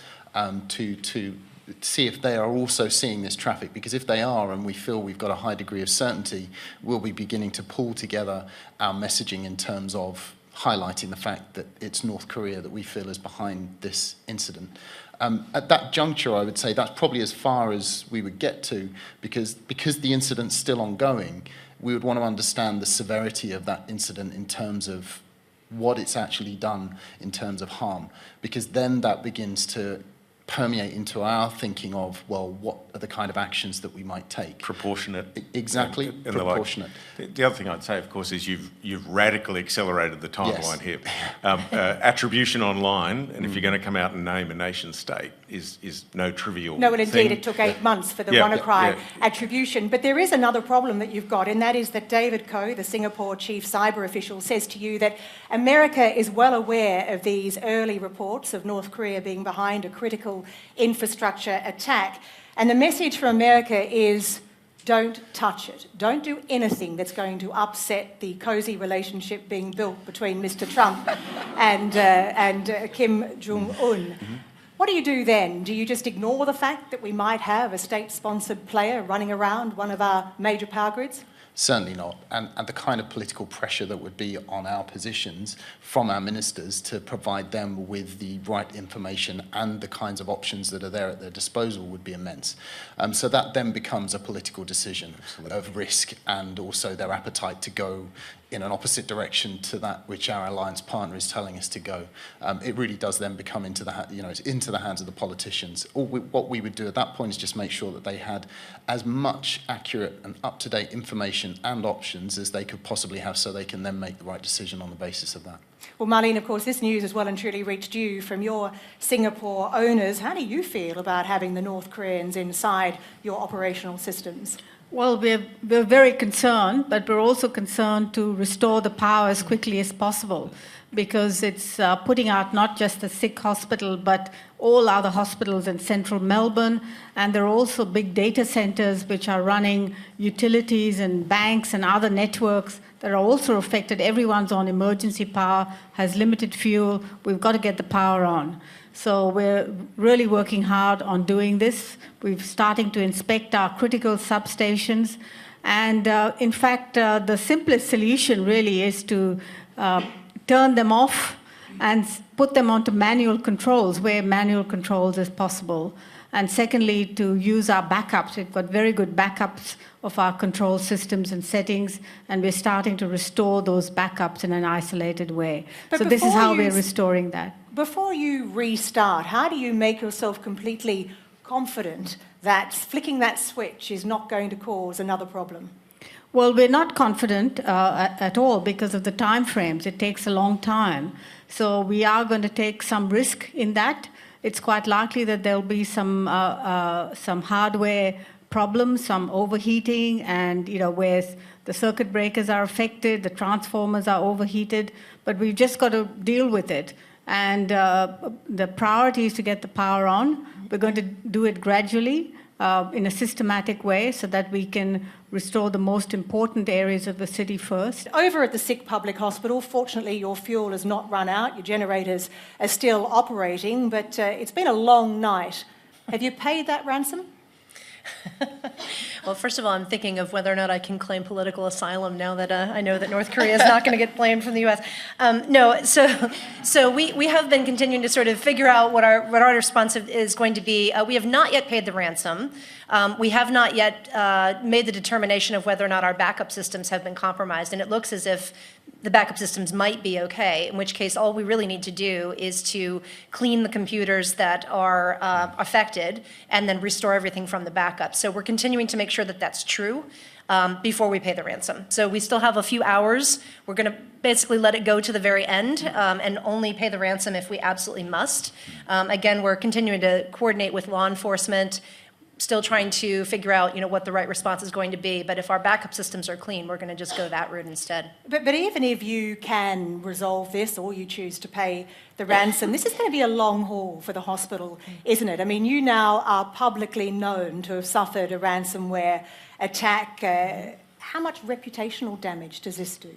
to see if they are also seeing this traffic, because if they are and we feel we've got a high degree of certainty, we'll be beginning to pull together our messaging in terms of highlighting the fact that it's North Korea that we feel is behind this incident. At that juncture, I would say that's probably as far as we would get to, because the incident's still ongoing, we would want to understand the severity of that incident in terms of what it's actually done in terms of harm, because then that begins to permeate into our thinking of, well, what are the kind of actions that we might take? Proportionate. Exactly, and proportionate. The other thing I'd say, of course, is you've radically accelerated the timeline here. Attribution online, and if you're going to come out and name a nation state, is no trivial No, well, indeed, thing. it took 8 months for the WannaCry attribution. But there is another problem that you've got, and that is that David Koh, the Singapore chief cyber official, says to you that America is well aware of these early reports of North Korea being behind a critical infrastructure attack. And the message from America is, don't touch it. Don't do anything that's going to upset the cosy relationship being built between Mr. Trump and Kim Jong-un. What do you do then? Do you just ignore the fact that we might have a state-sponsored player running around one of our major power grids? Certainly not. And the kind of political pressure that would be on our positions from our ministers to provide them with the right information and the kinds of options that are there at their disposal would be immense. So that then becomes a political decision of risk and also their appetite to go in an opposite direction to that which our alliance partner is telling us to go. It really does then become into the hands of the politicians. What we would do at that point is just make sure that they had as much accurate and up-to-date information and options as they could possibly have, so they can then make the right decision on the basis of that. Well, Marlene, of course, this news has well and truly reached you from your Singapore owners. How do you feel about having the North Koreans inside your operational systems? Well, we're very concerned, but we're also concerned to restore the power as quickly as possible, because it's putting out not just the sick hospital, but all other hospitals in central Melbourne. And there are also big data centers which are running utilities and banks and other networks that are also affected. Everyone's on emergency power, has limited fuel. We've got to get the power on. So we're really working hard on doing this. We're starting to inspect our critical substations. And in fact, the simplest solution really is to turn them off and put them onto manual controls where manual controls is possible. And secondly, to use our backups. We've got very good backups of our control systems and settings, and we're starting to restore those backups in an isolated way. So this is how we're restoring that. Before you restart, how do you make yourself completely confident that flicking that switch is not going to cause another problem? Well, we're not confident at all because of the time frames. It takes a long time. So we are going to take some risk in that. It's quite likely that there'll be some hardware problems, some overheating, and where the circuit breakers are affected, the transformers are overheated, but we've just got to deal with it. And the priority is to get the power on. We're going to do it gradually in a systematic way so that we can restore the most important areas of the city first. Over at the Sick Public Hospital, fortunately your fuel has not run out, your generators are still operating, but it's been a long night. Have you paid that ransom? Well, first of all, I'm thinking of whether or not I can claim political asylum now that I know that North Korea is not going to get blamed from the U.S. So we have been continuing to sort of figure out what our response is going to be. We have not yet paid the ransom. We have not yet made the determination of whether or not our backup systems have been compromised, and it looks as if the backup systems might be okay, in which case all we really need to do is to clean the computers that are affected and then restore everything from the backup. So we're continuing to make sure that that's true before we pay the ransom. So we still have a few hours. We're going to basically let it go to the very end and only pay the ransom if we absolutely must. Again, we're continuing to coordinate with law enforcement, still trying to figure out, what the right response is going to be. But if our backup systems are clean, we're going to just go that route instead. But even if you can resolve this, or you choose to pay the ransom, this is going to be a long haul for the hospital, isn't it? I mean, you now are publicly known to have suffered a ransomware attack. How much reputational damage does this do?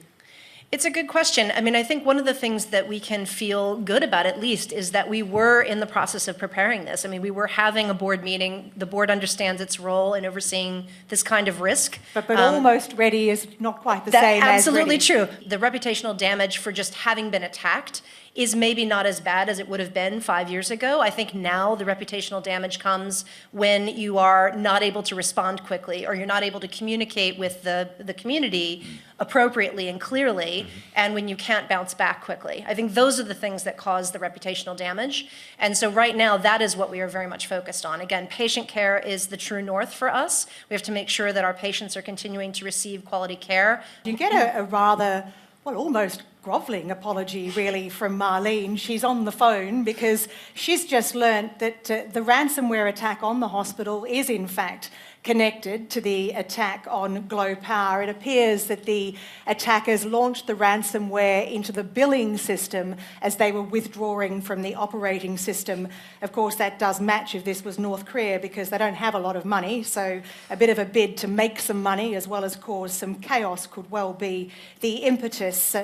It's a good question. I mean, I think one of the things that we can feel good about, at least, is that we were in the process of preparing this. I mean, we were having a board meeting. The board understands its role in overseeing this kind of risk. But almost ready is not quite the same as ready. Absolutely true. The reputational damage for just having been attacked is maybe not as bad as it would have been 5 years ago. I think now the reputational damage comes when you are not able to respond quickly, or you're not able to communicate with the community appropriately and clearly, and when you can't bounce back quickly. I think those are the things that cause the reputational damage. And so right now, that is what we are very much focused on. Again, patient care is the true north for us. We have to make sure that our patients are continuing to receive quality care. You get a rather, almost grovelling apology, really, from Marlene. She's on the phone because she's just learnt that the ransomware attack on the hospital is, in fact, connected to the attack on Glow Power. It appears that the attackers launched the ransomware into the billing system as they were withdrawing from the operating system. Of course, that does match if this was North Korea, because they don't have a lot of money, so a bit of a bid to make some money as well as cause some chaos could well be the impetus.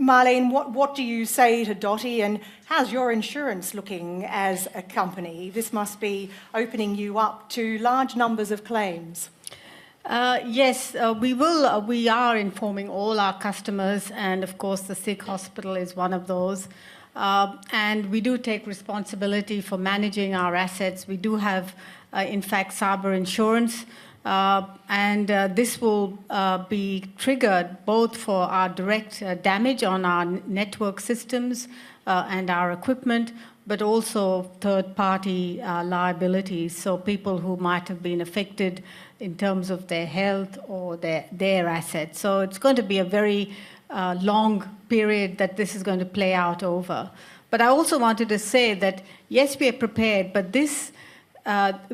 Marlene, what do you say to Dottie, and how's your insurance looking as a company? This must be opening you up to large numbers of claims. Yes, we will. We are informing all our customers, and of course the Sikh hospital is one of those. And we do take responsibility for managing our assets. We do have, in fact, cyber insurance. And this will be triggered both for our direct damage on our network systems and our equipment, but also third-party liabilities, so people who might have been affected in terms of their health or their assets. So it's going to be a very long period that this is going to play out over. But I also wanted to say that, yes, we are prepared, but this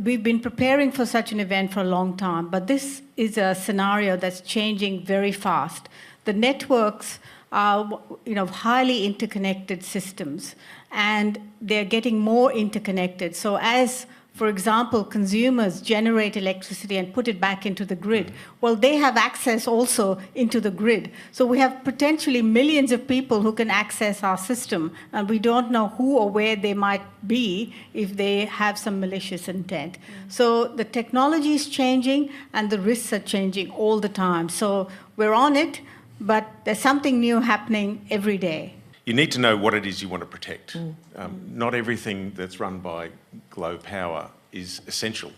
we've been preparing for such an event for a long time, but this is a scenario that's changing very fast. The networks are, highly interconnected systems, and they're getting more of So as, for example, consumers generate electricity and put it back into the grid, well, they have access also into the grid. So we have potentially millions of people who can access our system, and we don't know who or where they might be if they have some malicious intent. So the technology is changing and the risks are changing all the time. So we're on it, but there's something new happening every day. You need to know what it is you want to protect. Not everything that's run by Glow Power is essential.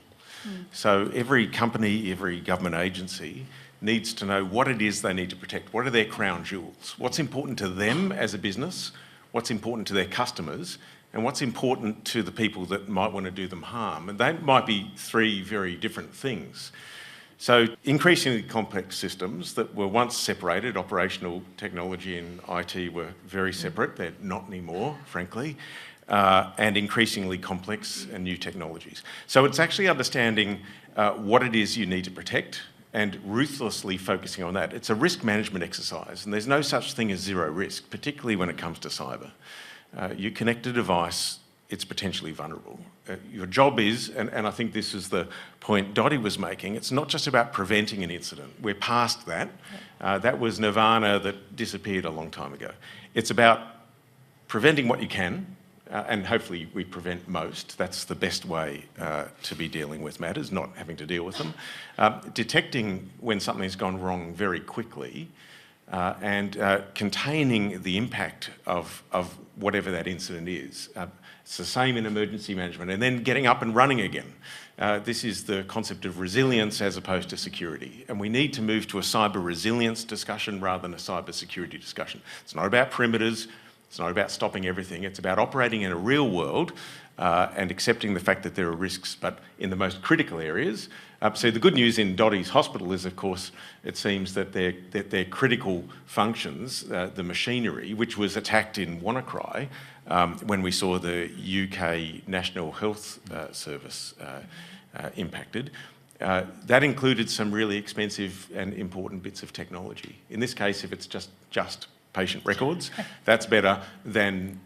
So every company, every government agency needs to know what it is they need to protect. What are their crown jewels? What's important to them as a business? What's important to their customers? And what's important to the people that might want to do them harm? And that might be three very different things. So increasingly complex systems that were once separated, operational technology and IT were very separate. They're not anymore, frankly, and increasingly complex and new technologies. So it's actually understanding what it is you need to protect and ruthlessly focusing on that. It's a risk management exercise, and there's no such thing as zero risk, particularly when it comes to cyber. You connect a device, it's potentially vulnerable. Your job is, and I think this is the point Dottie was making, it's not just about preventing an incident. We're past that. That was nirvana that disappeared a long time ago. It's about preventing what you can, and hopefully we prevent most. That's the best way to be dealing with matters, not having to deal with them. Detecting when something's gone wrong very quickly, and containing the impact of whatever that incident is. It's the same in emergency management, and then getting up and running again. This is the concept of resilience as opposed to security, and we need to move to a cyber resilience discussion rather than a cyber security discussion. It's not about perimeters, it's not about stopping everything, it's about operating in a real world and accepting the fact that there are risks, but in the most critical areas. So the good news in Dottie's hospital is, of course, it seems that their critical functions, the machinery, which was attacked in WannaCry when we saw the UK National Health Service impacted. That included some really expensive and important bits of technology. In this case, if it's just patient records, that's better than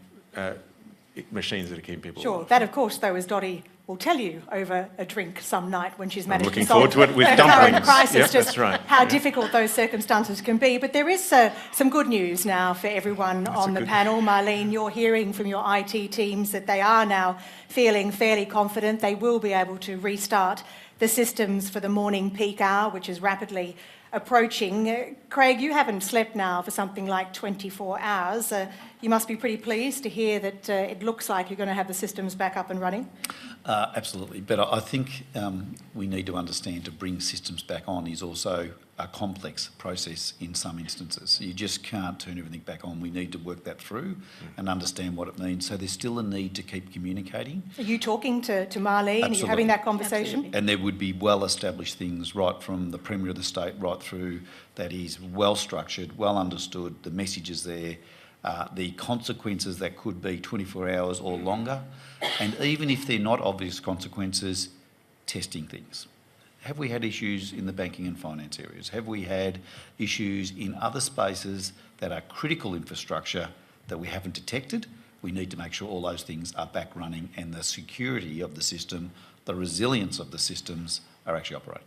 machines that are keeping people alive. That, of course, though, as Dottie will tell you over a drink some night when she's managed to solve the current crisis, yep, just that's right. how difficult those circumstances can be. But there is some good news now for everyone on the panel. Marlene, you're hearing from your IT teams that they are now feeling fairly confident they will be able to restart the systems for the morning peak hour, which is rapidly approaching. Craig, you haven't slept now for something like 24 hours. You must be pretty pleased to hear that it looks like you're going to have the systems back up and running. Absolutely, but I think we need to understand to bring systems back on is also a complex process in some instances. You just can't turn everything back on. We need to work that through and understand what it means. So there's still a need to keep communicating. Are you talking to Marlene? Absolutely. Are you having that conversation? Absolutely. And there would be well-established things right from the Premier of the State right through that is well-structured, well understood, the message is there, the consequences that could be 24 hours or longer, and even if they're not obvious consequences, testing things. Have we had issues in the banking and finance areas? Have we had issues in other spaces that are critical infrastructure that we haven't detected? We need to make sure all those things are back running and the security of the system, the resilience of the systems are actually operating.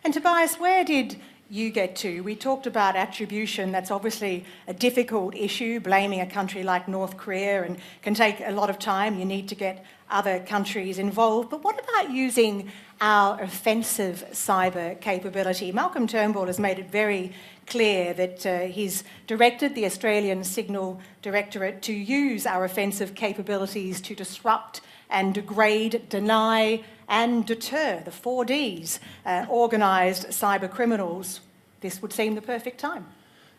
And Tobias, where did you get to? We talked about attribution. That's obviously a difficult issue, blaming a country like North Korea, and can take a lot of time. You need to get other countries involved. But what about using our offensive cyber capability? Malcolm Turnbull has made it very clear that he's directed the Australian Signal Directorate to use our offensive capabilities to disrupt and degrade, deny and deter, the 4 Ds, organised cyber criminals. This would seem the perfect time.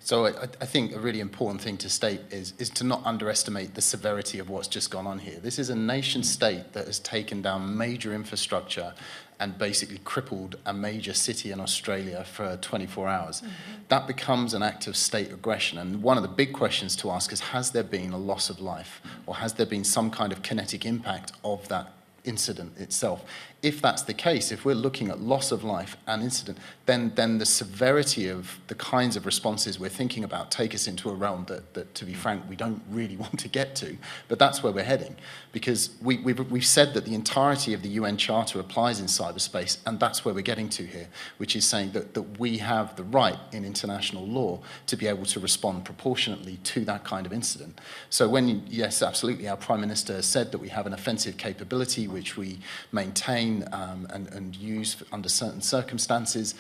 So I think a really important thing to state is to not underestimate the severity of what's just gone on here. This is a nation state that has taken down major infrastructure and basically crippled a major city in Australia for 24 hours. Mm-hmm. That becomes an act of state aggression. And one of the big questions to ask is, has there been a loss of life? Or has there been some kind of kinetic impact of that incident itself? If that's the case, if we're looking at loss of life and incident, then the severity of the kinds of responses we're thinking about take us into a realm that, to be frank, we don't really want to get to. But that's where we're heading, because we've said that the entirety of the UN Charter applies in cyberspace, and that's where we're getting to here, which is saying that we have the right in international law to be able to respond proportionately to that kind of incident. So yes, absolutely, our Prime Minister has said that we have an offensive capability which we maintain and use under certain circumstances.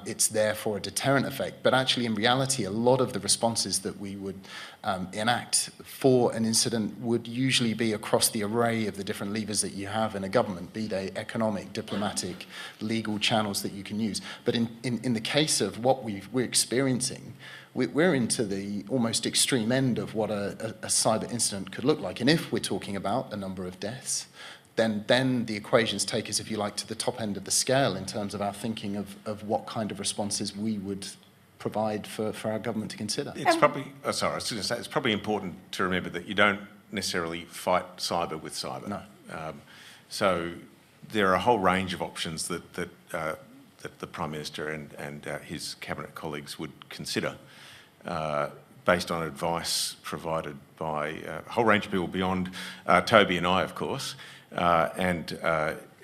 It's there for a deterrent effect, but actually in reality a lot of the responses that we would enact for an incident would usually be across the array of the different levers that you have in a government, be they economic, diplomatic, legal channels that you can use. But in the case of what we're experiencing, we're into the almost extreme end of what a cyber incident could look like. And if we're talking about a number of deaths, then the equations take us, if you like, to the top end of the scale in terms of our thinking of what kind of responses we would provide for our government to consider. It's probably, I was going to say, it's probably important to remember that you don't necessarily fight cyber with cyber. No. So there are a whole range of options that the Prime Minister and his cabinet colleagues would consider, based on advice provided by a whole range of people beyond Toby and I, of course.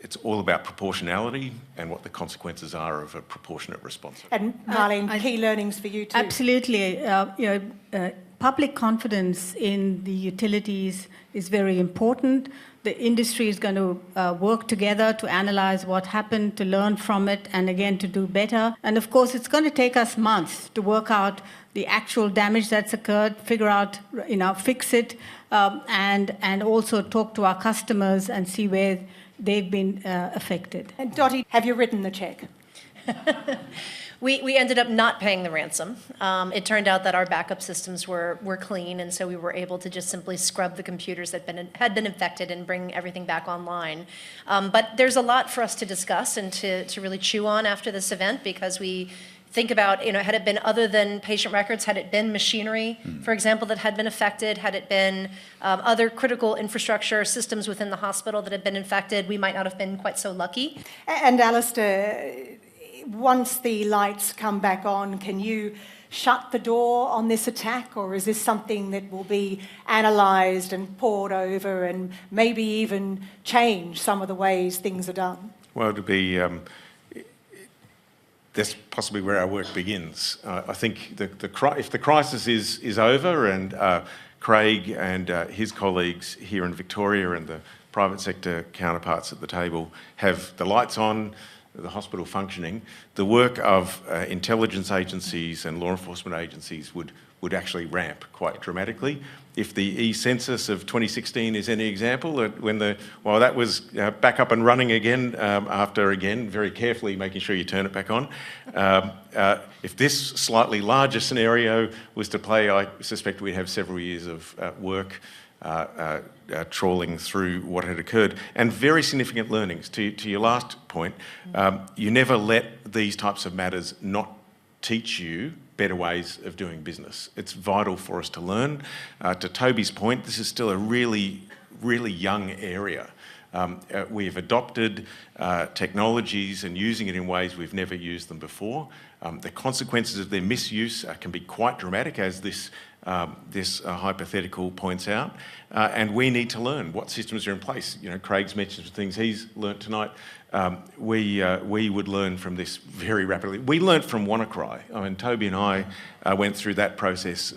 It's all about proportionality and what the consequences are of a proportionate response. And Marlene, key learnings for you too. Absolutely. Public confidence in the utilities is very important. The industry is going to work together to analyse what happened, to learn from it, and again to do better. And of course, it's going to take us months to work out the actual damage that's occurred, figure out, fix it, and also talk to our customers and see where they've been affected. And Dottie, have you written the cheque? We ended up not paying the ransom. It turned out that our backup systems were clean, and so we were able to just simply scrub the computers that had been infected and bring everything back online. But there's a lot for us to discuss and to really chew on after this event, because we think about, had it been other than patient records, had it been machinery, for example, that had been affected, had it been other critical infrastructure systems within the hospital that had been infected, we might not have been quite so lucky. And Alistair, once the lights come back on, can you shut the door on this attack, or is this something that will be analysed and pored over and maybe even change some of the ways things are done? Well, to be... that's possibly where our work begins. I think if the crisis is over and Craig and his colleagues here in Victoria and the private sector counterparts at the table have the lights on, the hospital functioning, the work of intelligence agencies and law enforcement agencies would actually ramp quite dramatically. If the e-census of 2016 is any example, while that was back up and running again, after again very carefully making sure you turn it back on, if this slightly larger scenario was to play, I suspect we'd have several years of work trawling through what had occurred, and very significant learnings. To your last point, you never let these types of matters not teach you better ways of doing business. It's vital for us to learn. To Toby's point, this is still a really, really young area. We've adopted technologies and using it in ways we've never used them before. The consequences of their misuse can be quite dramatic, as this hypothetical points out, and we need to learn what systems are in place. Craig's mentioned some things he's learnt tonight. We would learn from this very rapidly. We learnt from WannaCry. I mean, Toby and I went through that process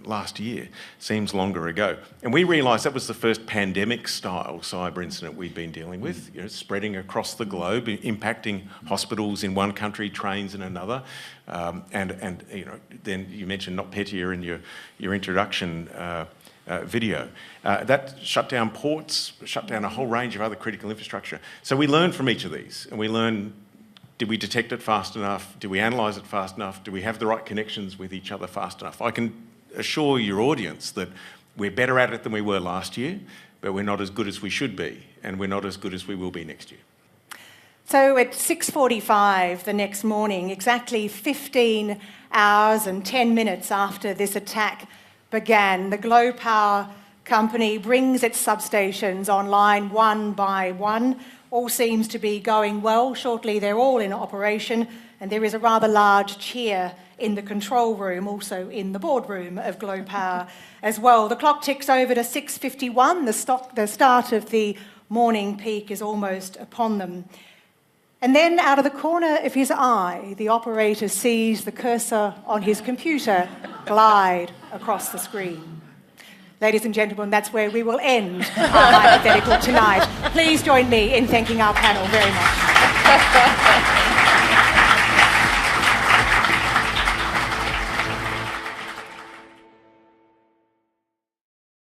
last year, seems longer ago. And we realised that was the first pandemic-style cyber incident we'd been dealing with, spreading across the globe, impacting hospitals in one country, trains in another. And then you mentioned NotPetya in your introduction video. That shut down ports, shut down a whole range of other critical infrastructure. So we learned from each of these, and we learned, did we detect it fast enough? Did we analyse it fast enough? Do we have the right connections with each other fast enough? I can assure your audience that we're better at it than we were last year, but we're not as good as we should be, and we're not as good as we will be next year. So at 6:45 the next morning, exactly 15 hours and 10 minutes after this attack began, the Globe Power company brings its substations online one by one. All seems to be going well. Shortly they're all in operation, and there is a rather large cheer in the control room, also in the boardroom of Globe Power as well. The clock ticks over to 6:51. The start of the morning peak is almost upon them. And then out of the corner of his eye, the operator sees the cursor on his computer glide across the screen. Ladies and gentlemen, that's where we will end our hypothetical tonight. Please join me in thanking our panel very much.